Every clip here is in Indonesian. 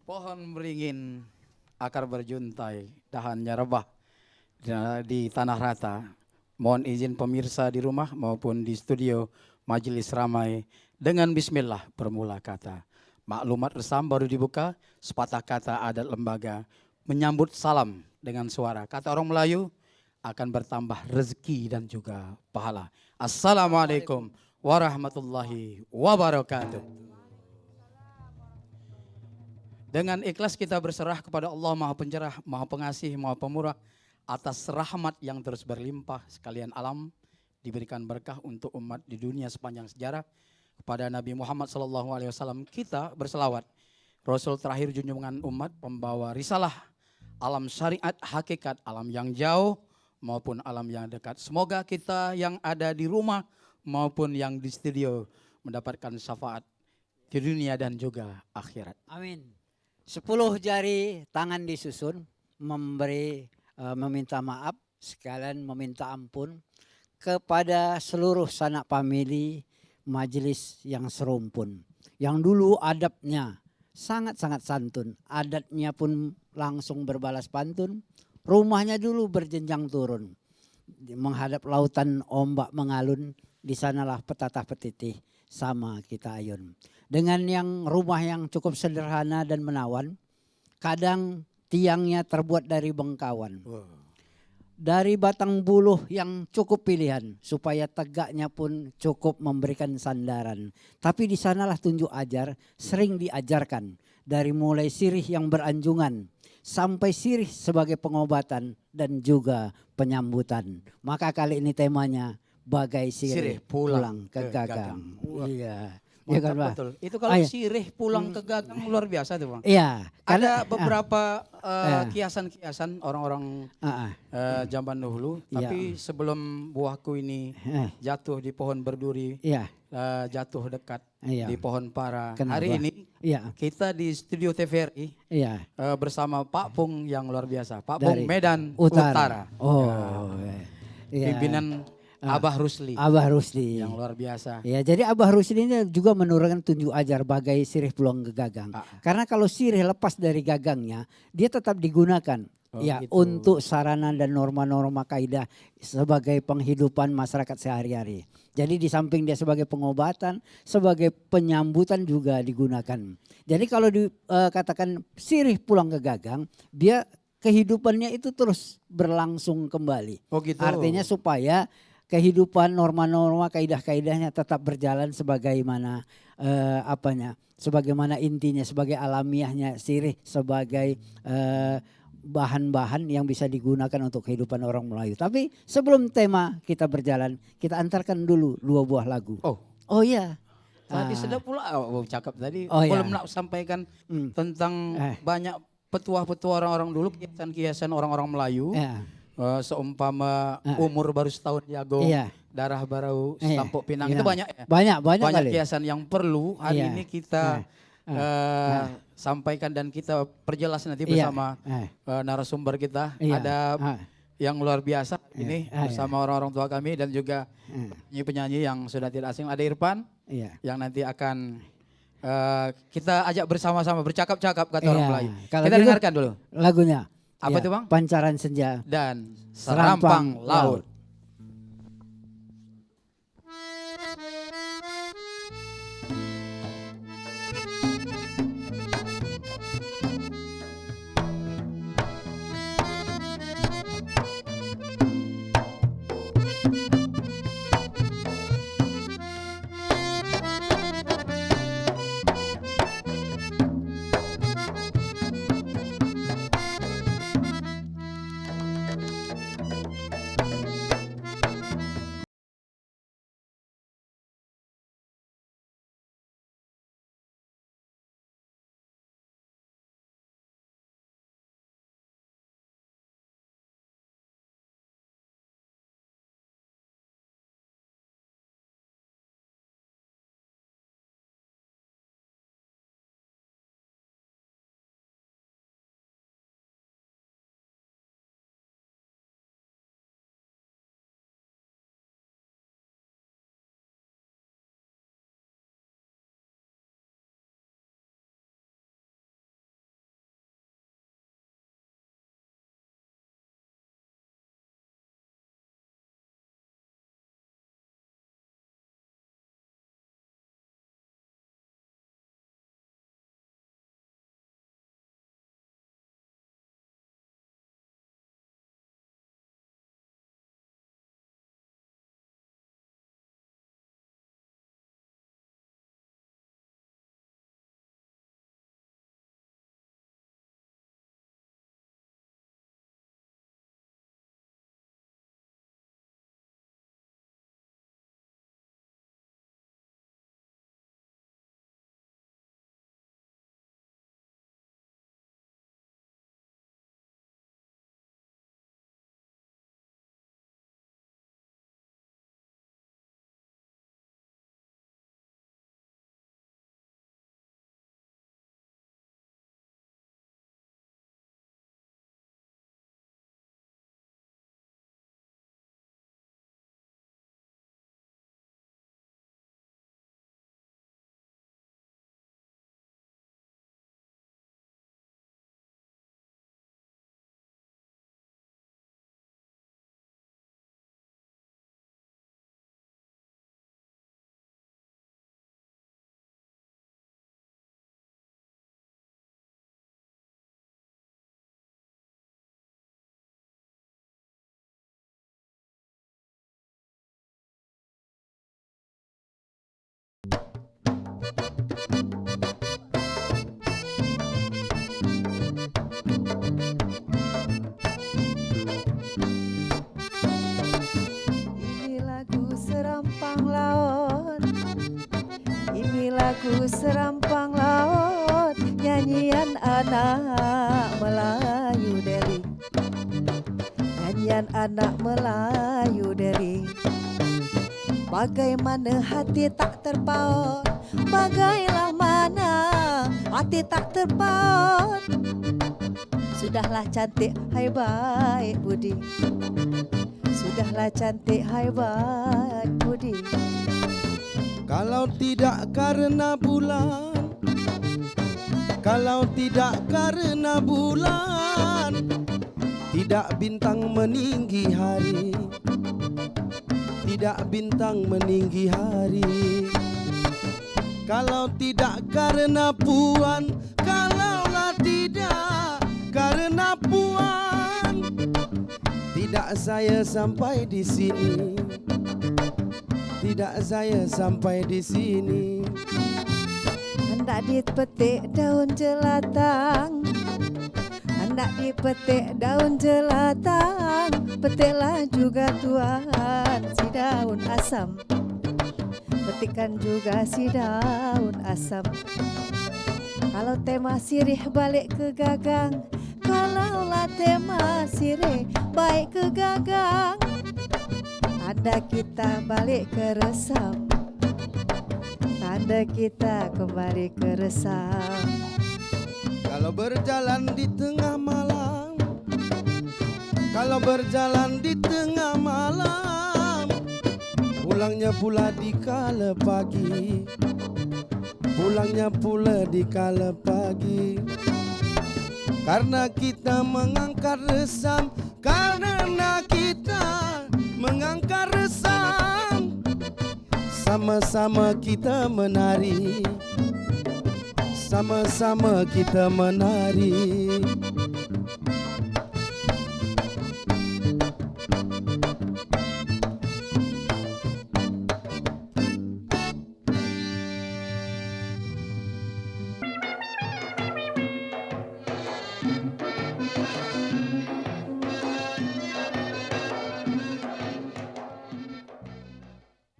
Pohon beringin, akar berjuntai, dahannya rebah di tanah rata. Mohon izin pemirsa di rumah maupun di studio Majelis Ramai dengan bismillah bermula kata. Maklumat resam baru dibuka, sepatah kata adat lembaga, menyambut salam dengan suara. Kata orang Melayu akan bertambah rezeki dan juga pahala. Assalamualaikum warahmatullahi wabarakatuh. Dengan ikhlas kita berserah kepada Allah Maha Pencerah, Maha Pengasih, Maha Pemurah atas rahmat yang terus berlimpah sekalian alam, diberikan berkah untuk umat di dunia sepanjang sejarah. Kepada Nabi Muhammad SAW kita berselawat. Rasul terakhir junjungan umat, pembawa risalah alam syariat hakikat, alam yang jauh maupun alam yang dekat. Semoga kita yang ada di rumah maupun yang di studio mendapatkan syafaat di dunia dan juga akhirat. Amin. 10 jari tangan disusun meminta maaf, sekalian meminta ampun kepada seluruh sanak famili majelis yang serumpun. Yang dulu adabnya sangat-sangat santun, adatnya pun langsung berbalas pantun, rumahnya dulu berjenjang turun. Menghadap lautan ombak mengalun, di sanalah petatah petitih sama kita ayun. Dengan yang rumah yang cukup sederhana dan menawan, kadang tiangnya terbuat dari bengkawan. Dari batang buluh yang cukup pilihan, supaya tegaknya pun cukup memberikan sandaran. Tapi di sanalah tunjuk ajar sering diajarkan, dari mulai sirih yang beranjungan sampai sirih sebagai pengobatan dan juga penyambutan. Maka kali ini temanya bagai Sirih sirih pulang pulang ke ke gagang. gagang. Wah, Iya. Iya kan, Mantap Pak? betul. Itu kalau Ayo. sirih pulang ke gagang luar biasa tuh Bang. Iya, Ada karena beberapa ah. kiasan-kiasan orang-orang ah, ah, zaman dahulu, Iya. tapi sebelum buahku ini eh, jatuh di pohon berduri, iya, jatuh dekat iya. di pohon para. Kenapa? Hari ini Iya, kita di studio TVRI iya. bersama Pak Pung yang luar biasa, Pak Dari Pung Medan Utara. Utara. Oh, iya. Pimpinan Abah Rusli Abah Rusli. yang luar biasa. Ya, jadi Abah Rusli ini juga menurunkan tunjuk ajar bagai sirih pulang ke gagang. Karena kalau sirih lepas dari gagangnya, dia tetap digunakan. Oh, Ya, gitu. untuk sarana dan norma-norma kaidah sebagai penghidupan masyarakat sehari-hari. Jadi di samping dia sebagai pengobatan, sebagai penyambutan juga digunakan. Jadi kalau dikatakan sirih pulang ke gagang, dia kehidupannya itu terus berlangsung kembali. Oh gitu. Artinya supaya kehidupan norma-norma kaidah-kaidahnya tetap berjalan sebagaimana sebagaimana intinya, sebagai alamiahnya sirih, sebagai bahan-bahan yang bisa digunakan untuk kehidupan orang Melayu. Tapi sebelum tema kita berjalan, kita antarkan dulu 2 buah lagu. Oh iya. Tadi sedap pula cakap tadi. Oh, Belum iya. nak sampaikan tentang banyak petua-petua orang-orang dulu, kiasan-kiasan orang-orang Melayu. Ya. Seumpama umur baru setahun jago, Iya. darah baru Iya. setampuk pinang. Iya. Itu banyak ya. Banyak Banyak kali. kiasan yang perlu hari Iya. ini kita sampaikan dan kita perjelas nanti Iya. bersama narasumber kita. Iya. Ada yang luar biasa ini Iya. bersama orang-orang tua kami dan juga penyanyi-penyanyi yang sudah tidak asing. Ada Irfan Iya. yang nanti akan kita ajak bersama-sama bercakap-cakap kata orang Iya. Melayu. Kalau Kita gitu, dengarkan dulu. Lagunya. Apa Ya, tuh, Bang? Pancaran Senja. Dan Serampang Serampang Laut. serampang laut. Ini lagu serampang laut, nyanyian anak Melayu Deli. Nyanyian anak Melayu Deli. Bagaimana hati tak terpaut, bagailah mana hati tak terpaut. Sudahlah cantik hai baik budi, sudahlah cantik hai baik budi. Kalau tidak karena bulan, kalau tidak karena bulan, tidak bintang meninggi hari, tidak bintang meninggi hari. Kalau tidak karena puan, kalaulah tidak karena puan, tidak saya sampai di sini, tidak saya sampai di sini. Hendak dipetik daun jelatang, hendak dipetik daun jelatang, petiklah juga Tuhan si daun asam, petikkan juga si daun asam. Kalau tema sirih balik ke gagang, kalaulah tema sirih baik ke gagang, tanda kita balik ke resam, tanda kita kembali ke resam. Kalau berjalan di tengah malam, kalau berjalan di tengah malam, pulangnya pula di kala pagi, pulangnya pula di kala pagi. Karena kita mengangkat resam, karena kita mengangkat resam, sama-sama kita menari, sama-sama kita menari.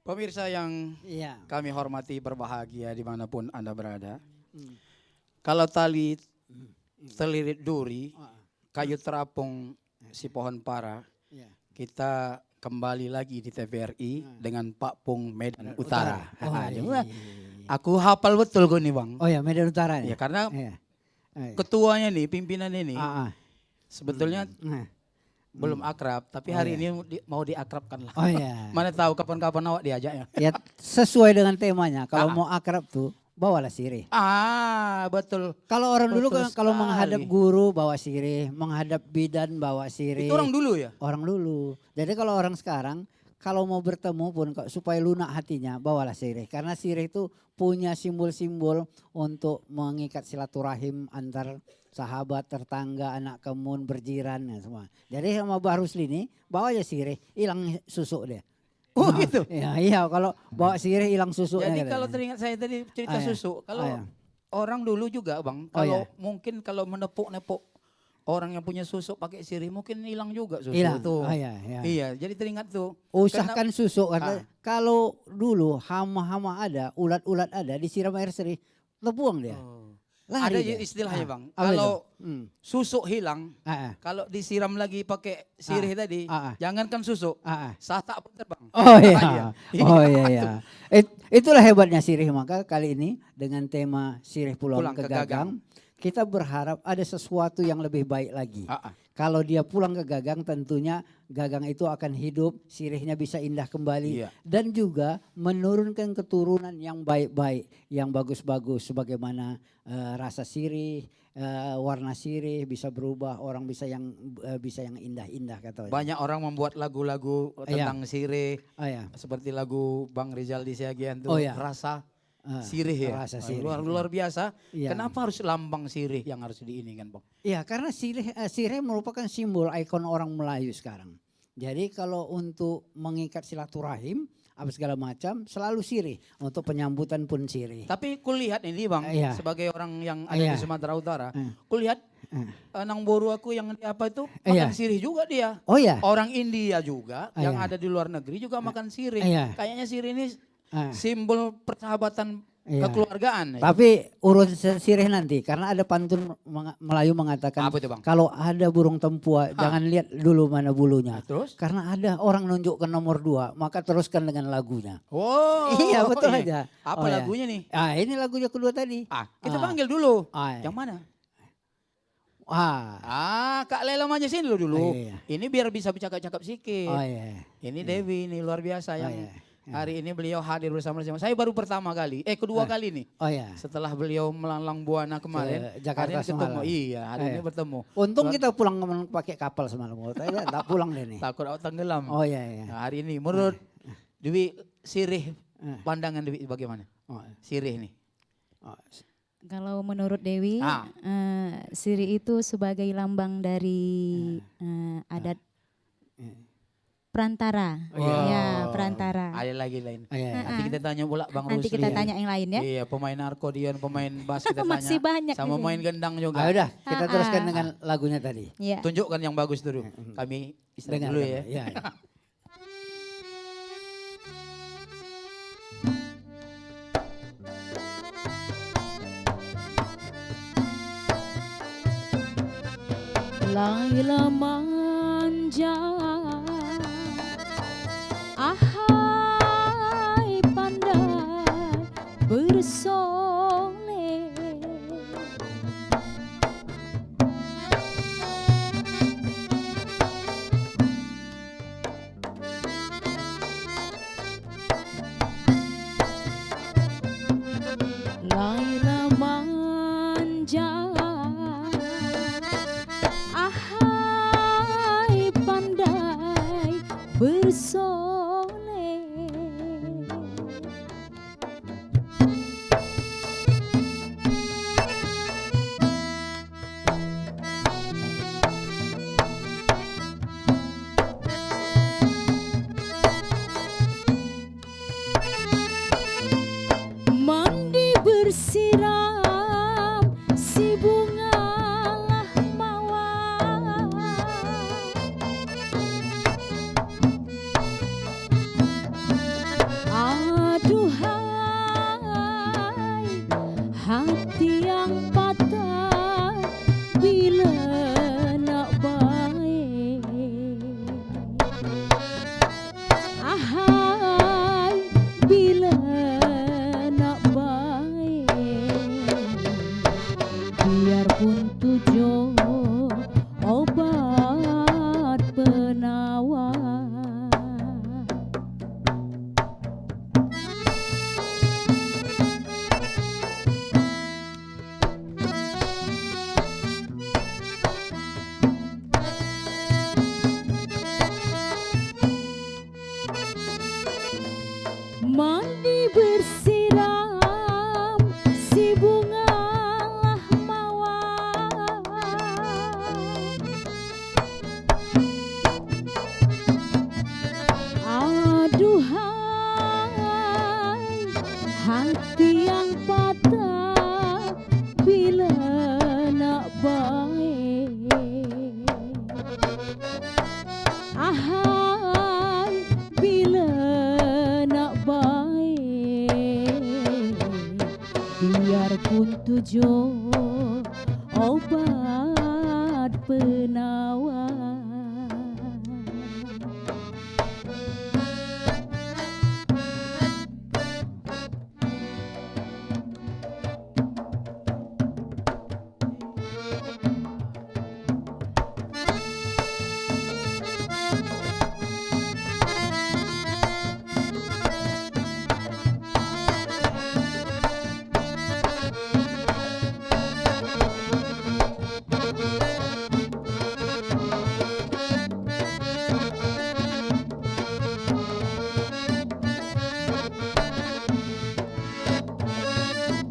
Pemirsa yang Iya. kami hormati berbahagia dimanapun Anda berada. Kalau tali terlilit duri, kayu terapung si pohon para, Iya. kita kembali lagi di TVRI dengan Pak Pung Medan Utara. Oh, Ah, iya, cuma iya, iya. aku hafal betul gue nih Bang. Oh ya, Medan Utara Ya nih. karena Iya. Iya. ketuanya nih, pimpinan ini Ah, ah. sebetulnya Nah. belum akrab, tapi Oh, hari iya. ini mau diakrabkan lah. Oh ya. Mana tahu kapan-kapan awak diajaknya. Ya sesuai dengan temanya. Kalau Ah. mau akrab tuh bawalah sirih. Ah, betul. Kalau orang dulu Betul kan kalau menghadap sekali. guru bawa sirih, menghadap bidan bawa sirih. Itu orang dulu ya? Orang dulu. Jadi kalau orang sekarang kalau mau bertemu pun supaya lunak hatinya bawalah sirih. Karena sirih itu punya simbol-simbol untuk mengikat silaturahim antar sahabat, tetangga, anak kemun, berjiran ya semua. Jadi sama Mbah Rusli ini bawa aja sirih, hilang susuk dia. Oh gitu. Iya, kalau bawa sirih hilang susuknya. Jadi katanya. kalau teringat saya tadi cerita Ah, iya. susu, kalau Ah, iya. orang dulu juga Bang, Oh, kalau iya. mungkin kalau menepuk-nepuk orang yang punya susu pakai sirih mungkin hilang juga susu Hilang. tuh. Oh, iya, iya. Iya, jadi teringat tuh. Usahakan susuk Ah. karena kalau dulu hama-hama ada, ulat-ulat ada, disiram air sirih, terbuang dia. Ada Lari dia. istilahnya Ah, Bang, apa kalau itu? susuk hilang, Ah, ah, kalau disiram lagi pakai sirih tadi, ah, ah. jangankan susuk, ah, ah. satak pun terbang. Oh Iya. iya, oh iya ya. Itulah hebatnya sirih. Maka kali ini dengan tema sirih pulang, Pulang ke ke Gagang. Gagang, kita berharap ada sesuatu yang lebih baik lagi. Ah, ah. Kalau dia pulang ke Gagang tentunya Gagang itu akan hidup, sirihnya bisa indah kembali. Iya. Dan juga menurunkan keturunan yang baik-baik, yang bagus-bagus. Sebagaimana rasa sirih, warna sirih bisa berubah, orang bisa yang indah-indah katanya. Banyak orang membuat lagu-lagu Iya. tentang sirih, Oh ya. seperti lagu Bang Rizal di Siagian tuh, Oh, iya. rasa Ah, sirih ya. rasa sirih. Luar biasa. Iya. Kenapa harus lambang sirih yang harus diinikan Bang? Iya, karena sirih merupakan simbol ikon orang Melayu sekarang. Jadi kalau untuk mengikat silaturahim, apa segala macam, selalu sirih. Untuk penyambutan pun sirih. Tapi kulihat ini Bang, Iya. sebagai orang yang ada Iya. di Sumatera Utara, Eh. kulihat Nang boru aku yang di apa itu Iya. makan sirih juga dia. Oh ya. Orang India juga yang Iya. ada di luar negeri juga makan sirih. Iya. Kayaknya sirih ini Ah. simbol persahabatan Iya. kekeluargaan. Tapi urus sirih nanti karena ada pantun Melayu mengatakan Apa itu, Bang? kalau ada burung tempua jangan lihat dulu mana bulunya. Terus? Karena ada orang nunjukkan nomor 2 maka teruskan dengan lagunya. Oh. Iya betul aja. Apa Oh, ya. lagunya nih? Ah ini lagunya kedua tadi. Kita Ah. panggil dulu. Ah, Yang mana? Kak Lela aja sini dulu. Iya. Ini biar bisa cakap-cakap sedikit. Oh iya. Ini Dewi ini luar biasa yang iya. hari ini beliau hadir bersama saya. Baru pertama kali, kedua kali nih. Oh ya. Setelah beliau melalang buana kemarin, Ke Jakarta hari ini ketemu. semalam. Iya, hari ini bertemu. Untung kita pulang pakai kapal semalam. Saya tak pulang deh nih. Takut aku tenggelam. Oh iya iya. Nah, hari ini menurut Dewi sirih, pandangan Dewi bagaimana? Oh, Sirih nih. oh. Kalau menurut Dewi, Ah. sirih itu sebagai lambang dari adat perantara. Wow. Ya, perantara. Ada lagi lain. Oh, iya, iya. Nanti kita tanya pula Bang Nanti Rusli. kita tanya yang lain ya. Iya, pemain akordion, pemain bass kita tanya. Masih banyak Sama di sini. main gendang juga. Ah, udah kita teruskan Ah. dengan lagunya tadi. Ya. Tunjukkan yang bagus dulu. Kami istirahat dulu ya. Iya, iya. Laila manja, ahai pandai bersolek. Laila manja, ahai pandai bersolek. Mandi bersiram si bungalah mawar. Aduhai hati yang patah bila nak baik. Ahai bila nak baik, biarpun tujuh obat penawar. Mandi bersiram si bungalah mawar. Aduhai hati yang patah bila nak baik. Ahai bila nak baik, biarpun tujuh obat penawar.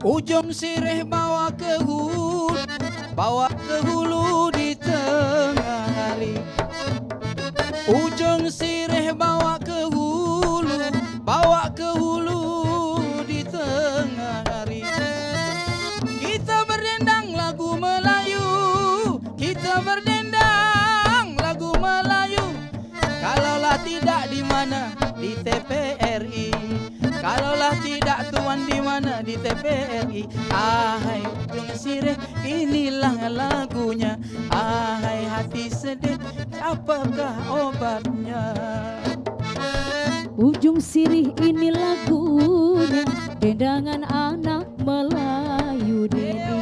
Ujung sirih bawa ke hulu di tengah hari. Ujung sirih bawa ke hulu di tengah hari. Kita berdendang lagu Melayu Kalaulah tidak tuan di mana di TPRI. Ahai ujung sirih inilah lagunya. Ahai hati sedih apakah obatnya? Ujung sirih ini lagunya, dendangan anak Melayu Deli.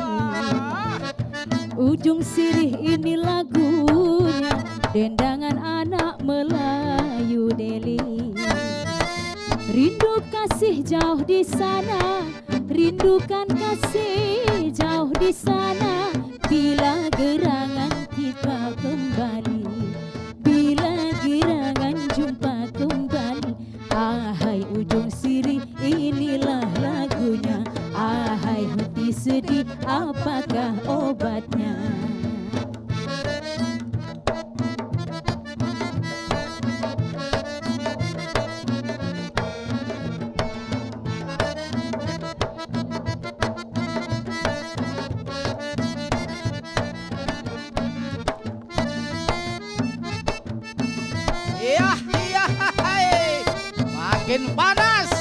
Ujung sirih ini lagunya, dendangan anak Melayu Deli. Rindu kasih jauh di sana, rindukan kasih jauh di sana. Bila gerangan kita kembali, bila gerangan jumpa kembali. Ahai ujung sirih inilah lagunya. Ahai hati sedih apakah obatnya? Iya, iya, hai. Makin panas.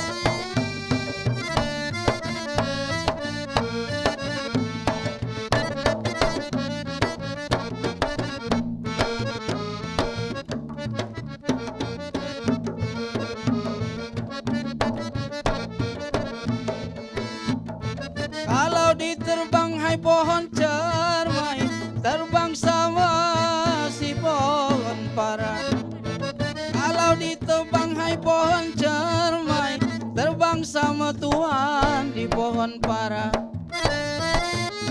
Kalau diterbang hai pohon cermai, terbang sama si pohon para. Kalau ditebang hai pohon cermai, terbang sama Tuhan di pohon para.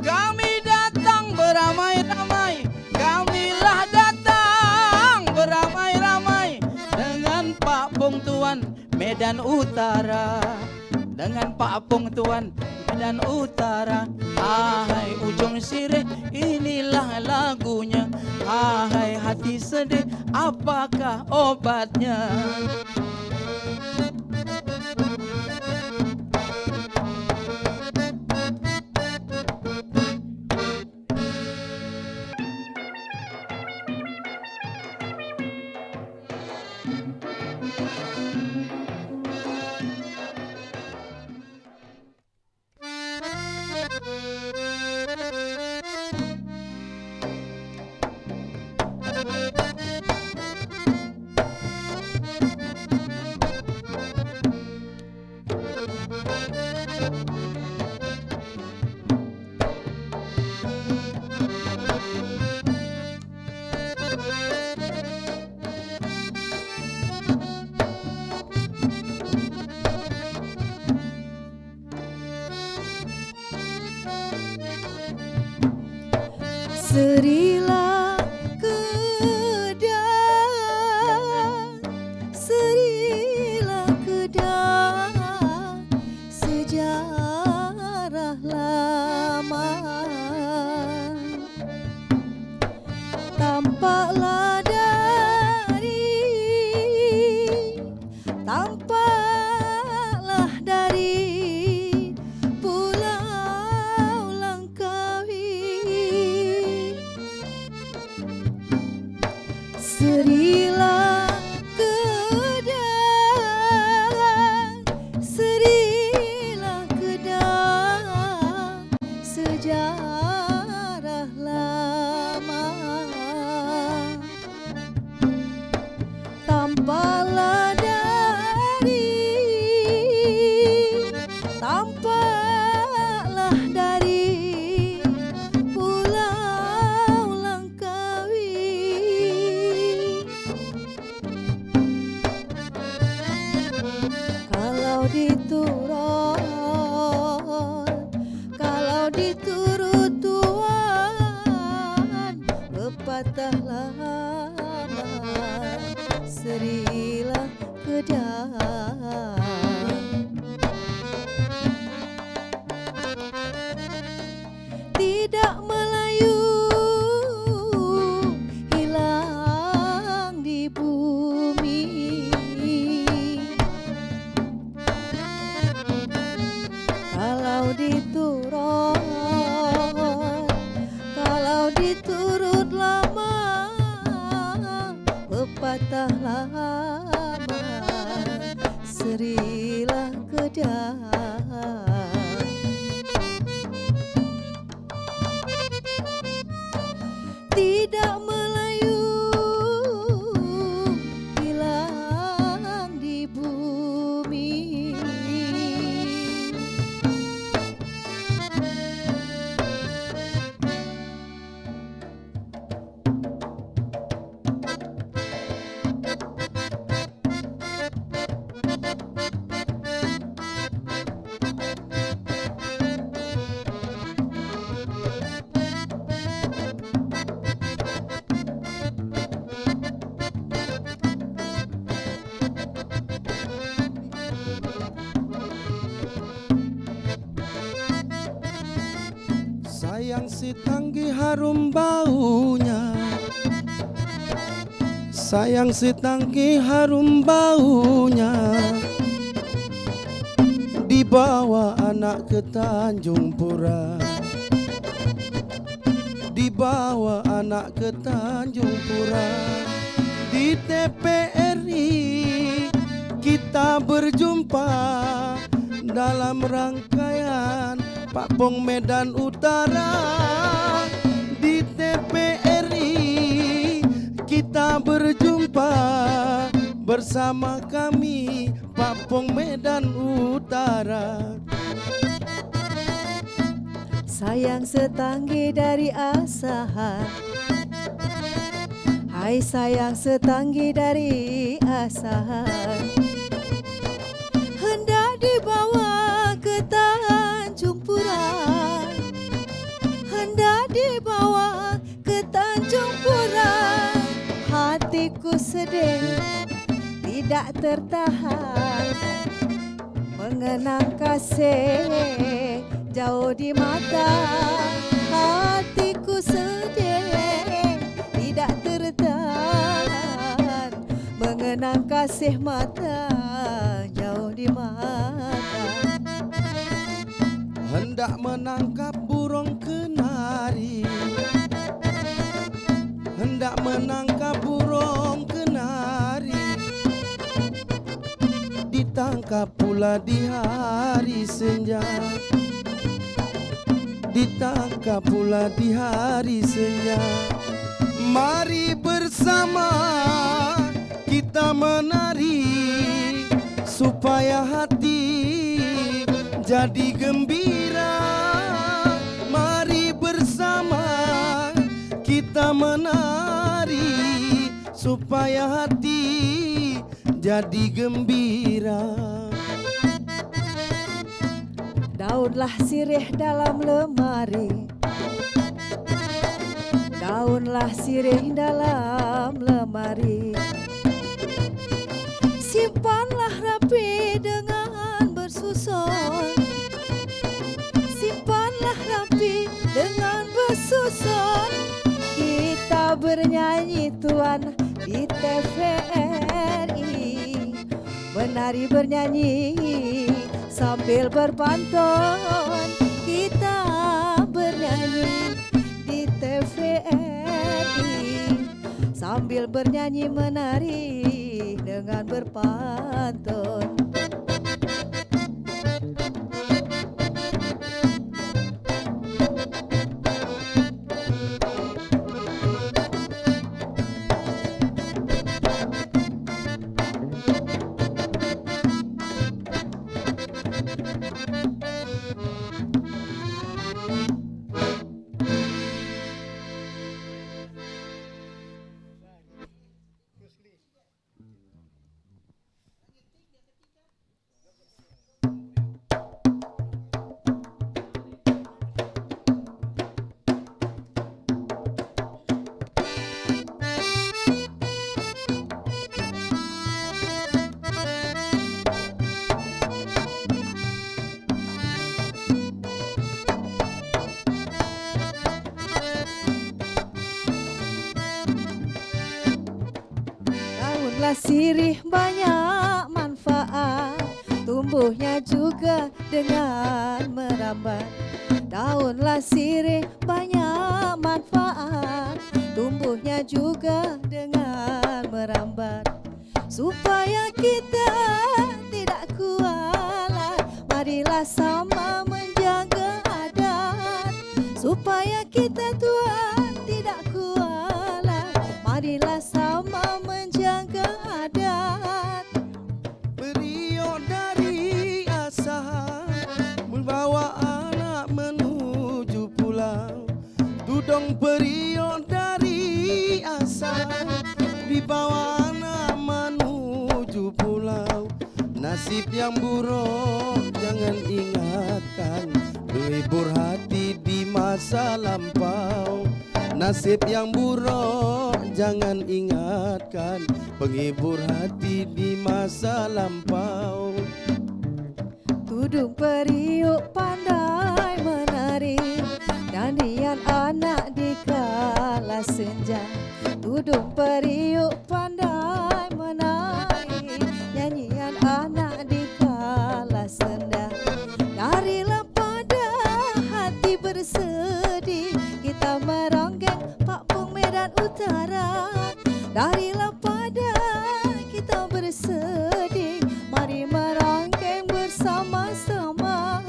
Kami datang beramai-ramai, kamilah datang beramai-ramai dengan Pak Pung Tuan Medan Utara. Dengan Pak Pung Tuan Medan Utara. Ahai ujung sirih inilah lagunya. Ahai hati sedih apakah obatnya? Serilah kedah, serilah kedah, sejarah lama. Tampaklah dari Pulau Langkawi. Serilah kedah, serilah kedah, sejarah lama. Tampaklah dari Pulau Langkawi. Kalau diturut Tuhan, pepatah lama, serilah kedah. Tidak Melayu hilang di bumi. Kalau diturut lama, pepatah lama, serilah kedah. dada. Tidak melayu, hilang di bumi. Sayang si tanggi harum baunya, sayang si tanggi harum baunya, dibawa anak ke Tanjung Pura, dibawa anak ke Tanjung Pura. Di TPRI kita berjumpa dalam rangkaian Pak Pong Medan Utara. Di TPRI kita berjumpa bersama kami Pak Pong Medan Utara. Sayang setanggi dari Asahan, hai sayang setanggi dari Asahan, hendak dibawa ke Tanjung Pura, hendak dibawa ke Tanjung Pura. Hatiku sedih tidak tertahan, mengenang kasih jauh di mata. Hatiku sedih tidak tertahan, mengenang kasih mata jauh di mata. Hendak menangkap burung kenari, hendak menangkap burung kenari, ditangkap pula di hari senja, ditangkap pula di hari senja. Mari bersama kita menari supaya hati jadi gembira. Mari bersama kita menari supaya hati jadi gembira. Daunlah sirih dalam lemari, daunlah sirih dalam lemari, simpanlah rapi dengan bersusun, simpanlah rapi dengan bersusun. Kita bernyanyi tuan di TVRI, menari bernyanyi sambil berpantun. Kita bernyanyi di TVRI sambil bernyanyi menari dengan berpantun. Daunlah sirih banyak manfaat, tumbuhnya juga dengan merambat. Daunlah sirih banyak manfaat, tumbuhnya juga dengan merambat. Supaya kita tidak kualat marilah sama menjaga adat supaya kita Tuhan tidak kualat. Marilah sama menjaga adat. Periuk dari Asahan membawa anak menuju pulau. Tudong periuk dari Asahan dibawa anak menuju pulau. Nasib yang buruk jangan ingatkan, menghibur hati di masa lampau. Nasib yang buruk jangan ingatkan, penghibur hati di masa lampau. Tudung periuk pandai menari, nyanyian anak di kala senja. Tudung periuk pandai menari, nyanyian anak di kala senja. Darilah pada hati bersedih, kita meronggeng Pak Pung Medan Utara. Darilah pada kita bersedih, mari meronggeng bersama-sama.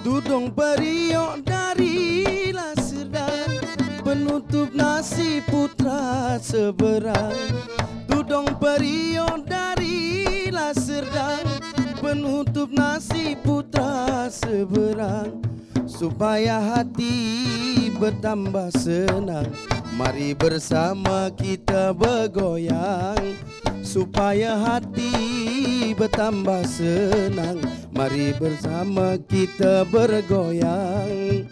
Tudung periuk dari Laserdang, penutup nasi putra seberang. Tudung periuk dari Laserdang, penutup nasi putra seberang. Supaya hati bertambah senang, mari bersama kita bergoyang. Supaya hati bertambah senang, mari bersama kita bergoyang.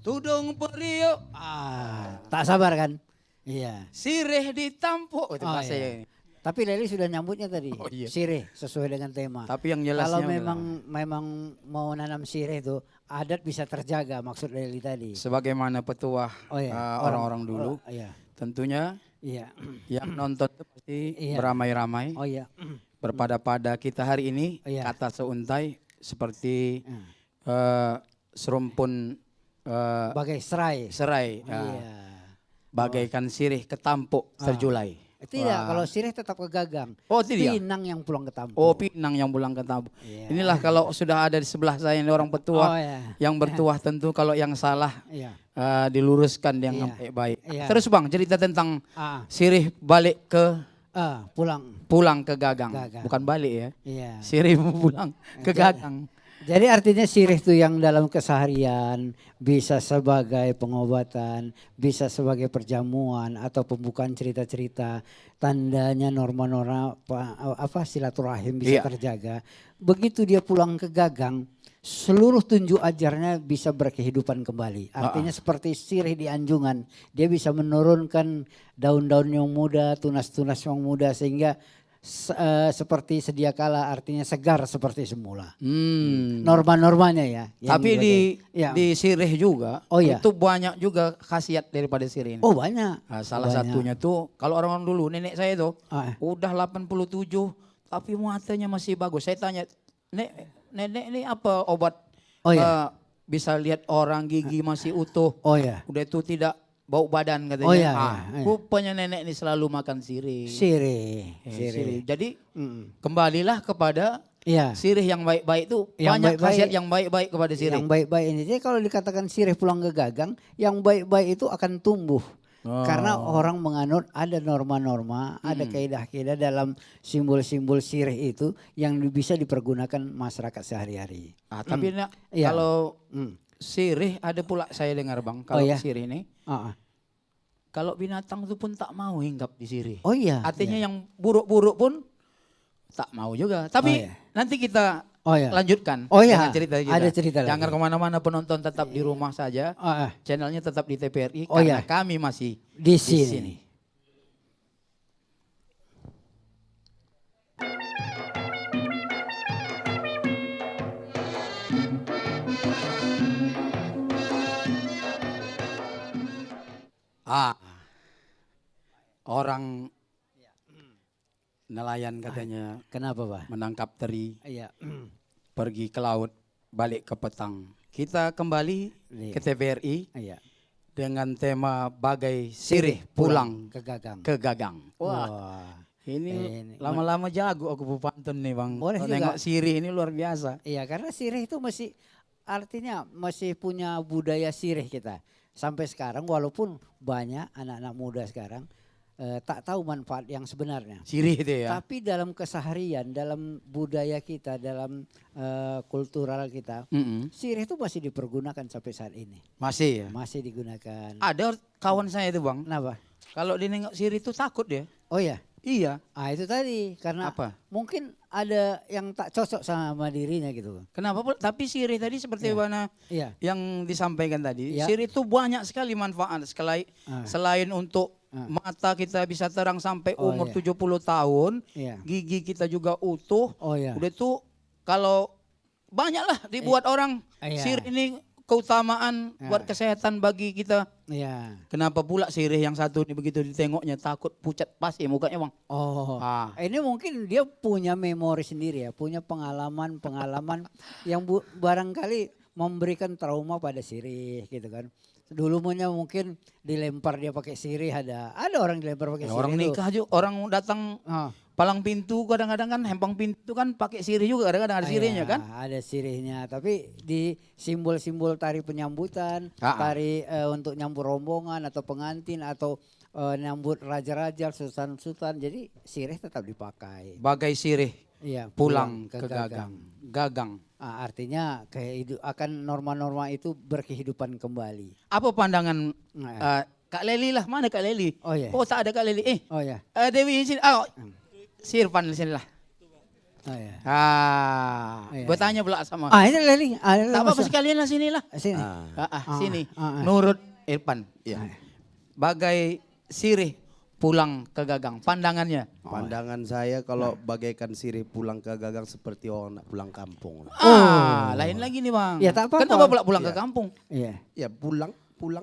Tudung periuk, Tak sabar kan? Iya. sirih ditampuk. Itu Oh, bahasa iya. ini. Tapi Leli sudah nyambutnya tadi. Oh, iya. Sirih sesuai dengan tema. Tapi yang jelasnya Kalau memang mau nanam sirih itu adat bisa terjaga, maksud Leli tadi. sebagaimana petuah Oh iya. orang-orang dulu, Iya. tentunya Iya. yang nonton itu pasti Iya. beramai-ramai. Oh iya. Berpada-pada kita hari ini, Iya. kata seuntai seperti Hmm. serumpun Bagai serai. serai, Iya. bagaikan sirih ketampuk terjulai. Tidak, Wah. kalau sirih tetap ke gagang. Oh tidak. Pinang yang pulang ke tampung. Oh pinang yang pulang ke tampuk. Iya. Inilah kalau sudah ada di sebelah saya ini orang Oh petua iya. yang bertuah, tentu kalau yang salah Iya. diluruskan yang Iya. baik. Iya. Terus bang, cerita tentang Ah, sirih balik ke pulang. ke gagang. Gagang. Bukan balik ya. Iya. Sirih pulang ke gagang. Jadi artinya sirih itu yang dalam keseharian bisa sebagai pengobatan, bisa sebagai perjamuan atau pembukaan cerita-cerita, tandanya norma-norma silaturahim bisa Iya. terjaga. Begitu dia pulang ke gagang, seluruh tunjuk ajarnya bisa berkehidupan kembali. Artinya seperti sirih di anjungan, dia bisa menurunkan daun-daun yang muda, tunas-tunas yang muda sehingga seperti sedia kala, artinya segar seperti semula. Norma-normanya ya. yang Tapi ya. di sirih juga Oh, iya. itu banyak juga khasiat daripada sirih ini. Oh banyak. Nah, salah Banyak. satunya tuh kalau orang dulu, nenek saya tuh Ah, udah 87 tapi matanya masih bagus. Saya tanya, nenek ini apa obat Oh, iya. bisa lihat orang gigi masih utuh. Oh ya. Udah itu tidak bau badan katanya. Oh, iya, iya. Rupanya nenek ini selalu makan sirih. Sirih. Sirih. Jadi Mm. kembalilah kepada Iya. sirih yang baik-baik itu, Yang banyak baik-baik. khasiat yang baik-baik kepada sirih. Yang baik-baik ini. Jadi kalau dikatakan sirih pulang ke gagang, yang baik-baik itu akan tumbuh. Oh. Karena orang menganut ada norma-norma, ada kaidah-kaidah dalam simbol-simbol sirih itu yang bisa dipergunakan masyarakat sehari-hari. Tapi nak, Iya. kalau Mm. sirih ada pula saya dengar bang, kalau iya. sirih ini, Ah, ah. kalau binatang itu pun tak mau hinggap di sirih. Oh iya. Artinya yang buruk-buruk pun tak mau juga. Tapi Oh, iya. nanti kita Oh iya. lanjutkan Oh iya, dengan cerita kita. ada cerita lagi. Jangan kemana-mana, penonton tetap di rumah saja. Ah, ah. Channelnya tetap di TPRI Oh karena iya. kami masih Di sini. orang nelayan katanya Kenapa, Pak? menangkap teri, Iya. pergi ke laut, balik ke petang. Kita kembali Iya. ke TVRI Iya. dengan tema bagai sirih pulang ke Gagang. ke Gagang. Wah, Wah. ini lama-lama jago aku pantun nih Bang. Boleh Kalau juga. nengok sirih ini luar biasa. Iya, karena sirih itu artinya masih punya budaya sirih kita. Sampai sekarang walaupun banyak anak-anak muda sekarang tak tahu manfaat yang sebenarnya. Sirih itu ya. Tapi dalam keseharian, dalam budaya kita, dalam kultural kita, Mm-mm. sirih itu masih dipergunakan sampai saat ini. Masih ya. Masih digunakan. Ada kawan saya itu Bang, Kenapa? kalau dia nengok sirih itu takut dia. Oh ya, Iya. itu tadi karena Apa? mungkin ada yang tak cocok sama dirinya gitu. Kenapa? Tapi sirih tadi seperti Iya. mana Iya. yang disampaikan tadi, Iya. sirih itu banyak sekali manfaat selain untuk mata kita bisa terang sampai Oh, umur iya. 70 tahun, Iya. gigi kita juga utuh. Oh ya. Udah itu kalau banyaklah dibuat orang Iya. sirih ini keutamaan buat kesehatan bagi kita. Iya. Kenapa pula sirih yang satu ini begitu ditengoknya takut pucat pasti mukanya Bang. Oh. Ah. Ini mungkin dia punya memori sendiri ya, punya pengalaman yang barangkali memberikan trauma pada sirih gitu kan. Dulu mungkin dilempar dia pakai sirih, ada orang dilempar pakai sirih. Orang tuh. nikah juga, orang datang Ah. palang pintu kadang-kadang kan hempang pintu kan pakai sirih juga kadang-kadang ada sirihnya Iya, kan. ada sirihnya, tapi di simbol-simbol tari penyambutan, tari untuk nyambut rombongan atau pengantin atau nyambut raja-raja, sultan-sultan, jadi sirih tetap dipakai. Bagai sirih Iya, pulang ke Gagang. Gagang. Artinya akan norma-norma itu berkehidupan kembali. Apa pandangan Nah, Kak Leli lah, mana Kak Leli? Oh ya, Oh tak ada Kak Leli. oh ya, Dewi sini. Oh, Sirpan di sini lah. oh ya. Iya. Bertanya pula sama. Ini Leli, Tak apa-apa sekalian lah sini lah. Sini. Sini. ah. Nurut Irfan. Ya. Bagai sirih pulang ke Gagang. Pandangannya. Pandangan saya kalau bagaikan sirih pulang ke Gagang seperti orang nak pulang kampung. Lain lagi nih Bang. Ya, tak apa-apa. Kenapa pula pulang ke Iya. kampung? Iya. Ya pulang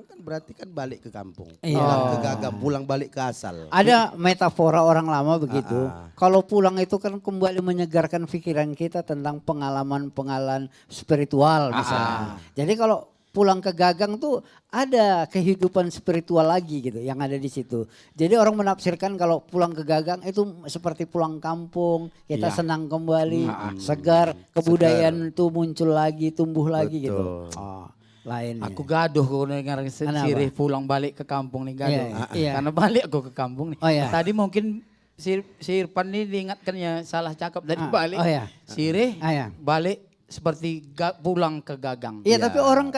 kan berarti kan balik ke kampung. Iya. Pulang ke Gagang, pulang balik ke asal. Ada metafora orang lama begitu. Kalau pulang itu kan kembali menyegarkan pikiran kita tentang pengalaman-pengalaman spiritual misalnya. Jadi kalau pulang ke Gagang tuh ada kehidupan spiritual lagi gitu yang ada di situ. Jadi orang menafsirkan kalau pulang ke Gagang itu seperti pulang kampung, kita Iya. senang kembali, segar, kebudayaan itu muncul lagi, tumbuh lagi gitu. Lainnya. Aku gaduh kalau dengar Kenapa? sirih pulang balik ke kampung nih gaduh. Iya, iya. Karena balik aku ke kampung nih. Oh, iya. Tadi mungkin si Irfan ini diingatkannya salah cakap tadi balik. Oh ya. Sirih Iya. balik seperti pulang ke Gagang. Iya, tapi orang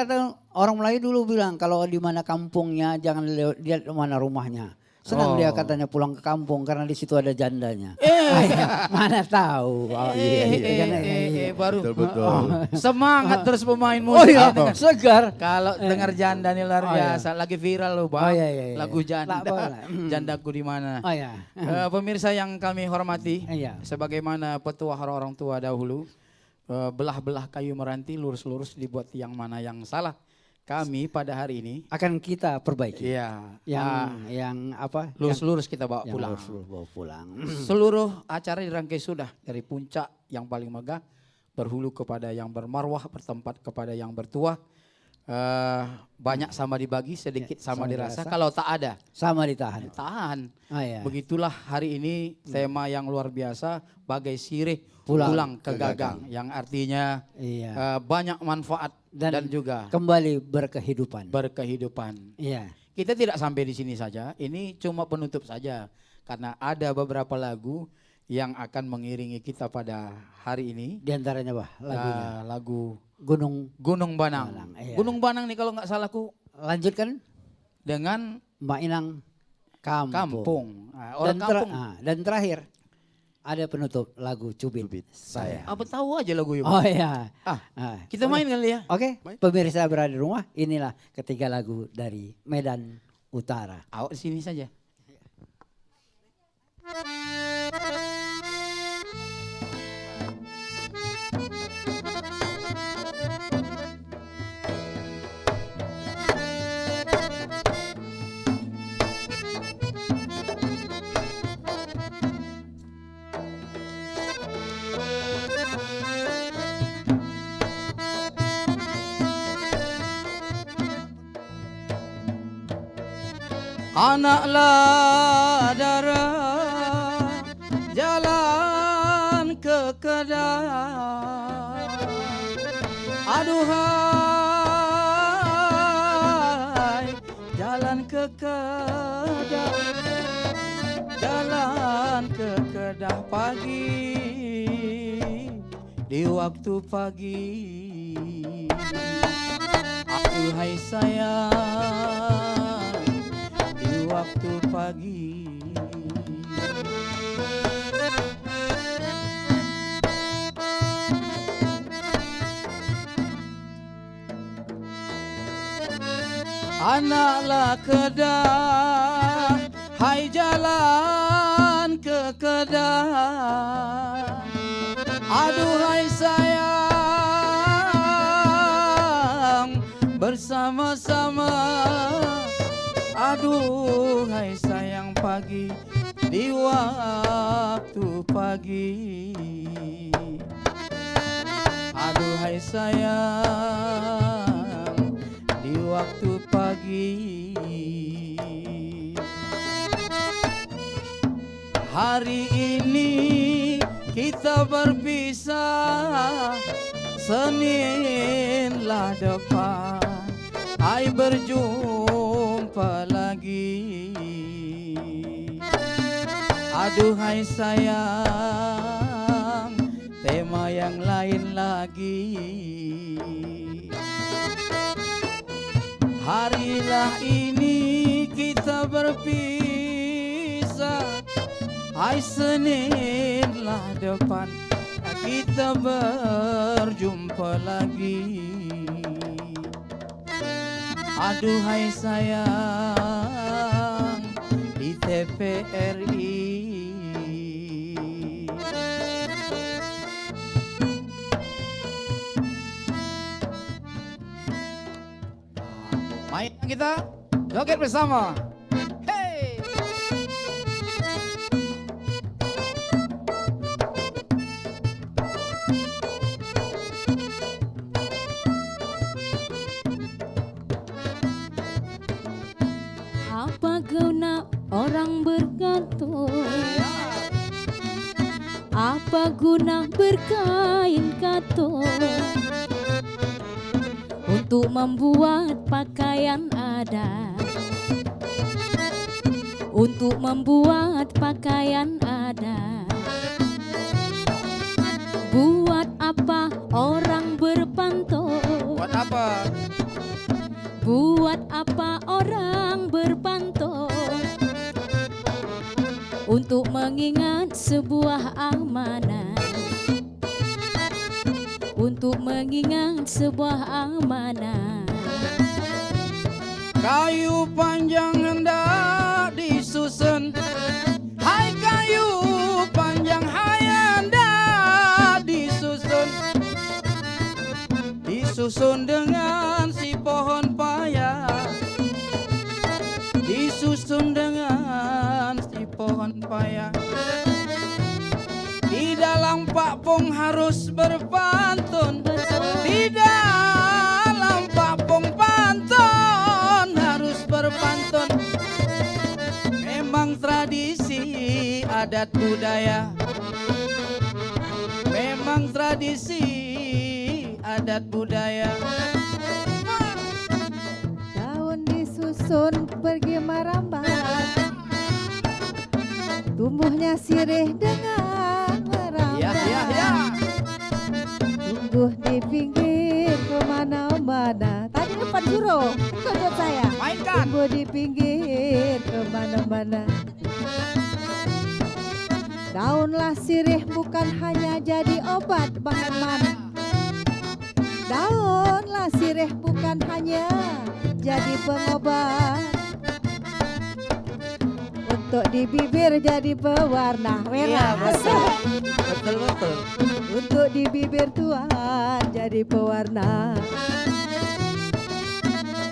Melayu dulu bilang kalau di mana kampungnya jangan lihat mana rumahnya. Senang dia katanya pulang ke kampung karena di situ ada jandanya. Mana tahu. Baru Betul. semangat terus pemain Oh musik. iya, Dengar. segar. Kalau dengar janda nih luar Oh, iya. biasa, lagi viral loh Oh, Bang. iya, iya, iya. Lagu janda. Tak boleh. Jandaku di mana? Oh ya. Pemirsa yang kami hormati, Iya. sebagaimana petua orang tua dahulu, belah-belah kayu meranti, lurus-lurus dibuat yang mana yang salah. Kami pada hari ini, Akan kita perbaiki. iya, Yang apa? lurus-lurus kita bawa Yang pulang. lurus bawa pulang. Seluruh acara dirangkai sudah dari puncak yang paling megah, berhulu kepada yang bermarwah, bertempat kepada yang bertuah. Banyak sama dibagi, sedikit sama sama dirasa. dirasa. Kalau tak ada, Sama ditahan. tahan. Oh ya. Begitulah hari ini tema yang luar biasa, bagai sirih Pulang pulang ke Gagang, yang artinya Iya. banyak manfaat dan juga Kembali berkehidupan. berkehidupan. Iya. Kita tidak sampai di sini saja, ini cuma penutup saja, karena ada beberapa lagu yang akan mengiringi kita pada hari ini. Di antaranya apa lagunya? Lagu Gunung. Gunung Banang. Banang, iya. Gunung Banang nih kalau nggak salahku Lanjutkan dengan Mbak Inang Kampung. kampung. Nah, orang kampung. Dan terakhir ada penutup lagu Cubit, Saya. Apa tahu aja lagu itu. Oh iya. Kita main kali ya. Oke, pemirsa berada di rumah, inilah ketiga lagu dari Medan Utara. Awak di sini saja. Anak ladara jalan ke Kedah, aduhai jalan ke Kedah, jalan ke Kedah pagi, di waktu pagi, aduhai sayang, di waktu pagi. Anaklah Kedah, hai jalan ke Kedah, aduhai sayang, bersama-sama, aduhai sayang pagi, di waktu pagi, aduhai sayang, di waktu pagi. Hari ini kita berpisah, Seninlah depan, hai berjumpa lagi. Aduhai sayang, tema yang lain lagi. Harilah ini kita berpisah, hai Seninlah depan, kita berjumpa lagi. Aduhai sayang, di TVRI. Main kita joget bersama. Hey! Apa guna orang bergantung? Apa guna berkain katun untuk membuat pakaian adat? Untuk membuat pakaian adat. Buat apa orang berpantun? Buat apa? Buat apa orang berpantun? Untuk mengingat sebuah amanah. Untuk mengingat sebuah amanah. Kayu panjang hendak disusun, hai kayu panjang hai hendak disusun. Disusun dengan si pohon paya, disusun dengan si pohon paya. Di dalam Pak Pong harus berpantun, di dalam Pak Pong pantun harus berpantun. Memang tradisi adat budaya, memang tradisi adat budaya. Daun disusun pergi merambat, tumbuhnya sirih dengan merambat. Ya. Tumbuh di pinggir kemana-mana. Tadi depan Juro, ikut saya. Mainkan. Tumbuh di pinggir kemana-mana. Daunlah sirih bukan hanya jadi obat bahan mana. Daunlah sirih bukan hanya jadi pengobat. Untuk di bibir jadi pewarna Iya, merah. betul. Untuk di bibir Tuhan jadi pewarna.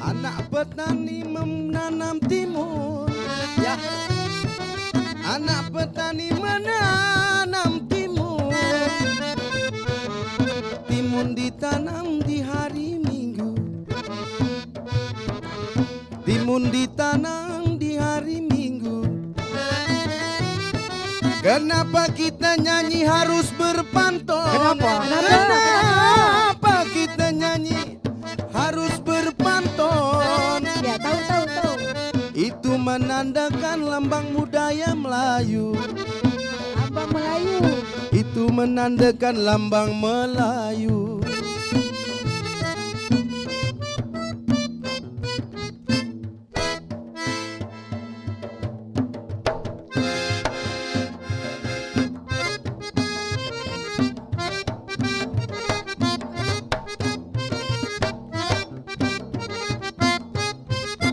Anak petani menanam timun, Ya, anak petani menanam timun. Timun ditanam di hari Minggu, timun ditanam di hari Kenapa kita nyanyi harus berpantun? Kenapa? Kenapa kita nyanyi harus berpantun? Ya tahu. Itu menandakan lambang budaya Melayu. Abang Melayu. Itu menandakan lambang Melayu.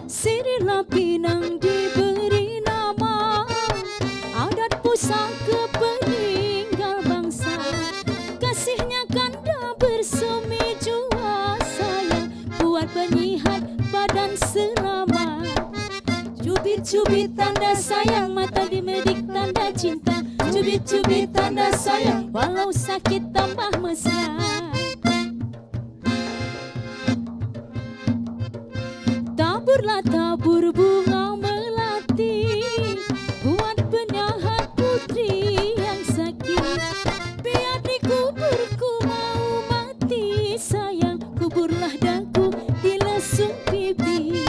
Sirihlah Pinang diberi nama, adat pusaka peninggal bangsa. Kasihnya kanda bersemi jua sayang, buat penyihat badan selama. Cubit-cubit tanda sayang, mata dimedik tanda cinta. Cubit-cubit tanda sayang, walau sakit tambah mesra. Taburlah tabur bunga melati, buat penyahat putri yang sakit. Biar dikuburku mau mati sayang, kuburlah daku di lesung pipi.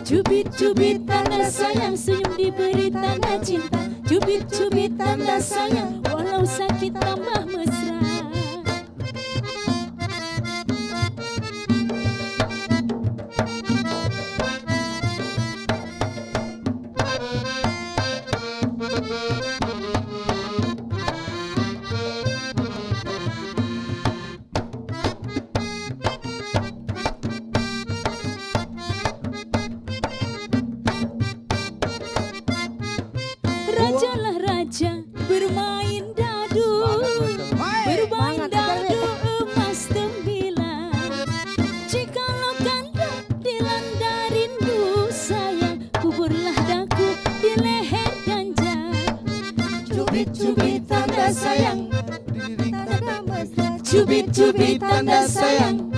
Cubit-cubit tanda sayang, senyum diberi tanda cinta. Cubit-cubit tanda sayang, walau sakit tambah mesra. Rajalah raja bermain dadu, bermain dadu emas tembilan. Jikalau kanda dilanda rindu sayang, kuburlah daku di leher ganja. Cubit-cubit tanda sayang, Tanda mesra. cubit-cubit tanda sayang,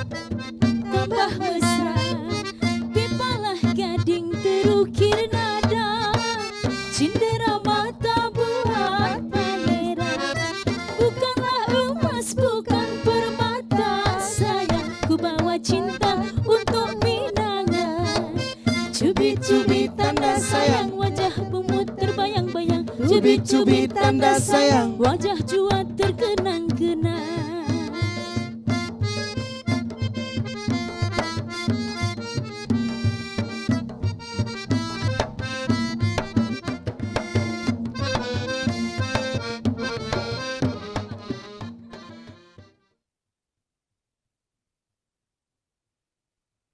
tambah mesra. Pipalah gading terukir nada, cindera mata buat panera. Bukanlah emas, bukan permata sayang, ku bawa cinta untuk pinangan. Cubit-cubit tanda sayang, wajah bumut terbayang-bayang. Cubit-cubit tanda sayang, wajah jua terkenang.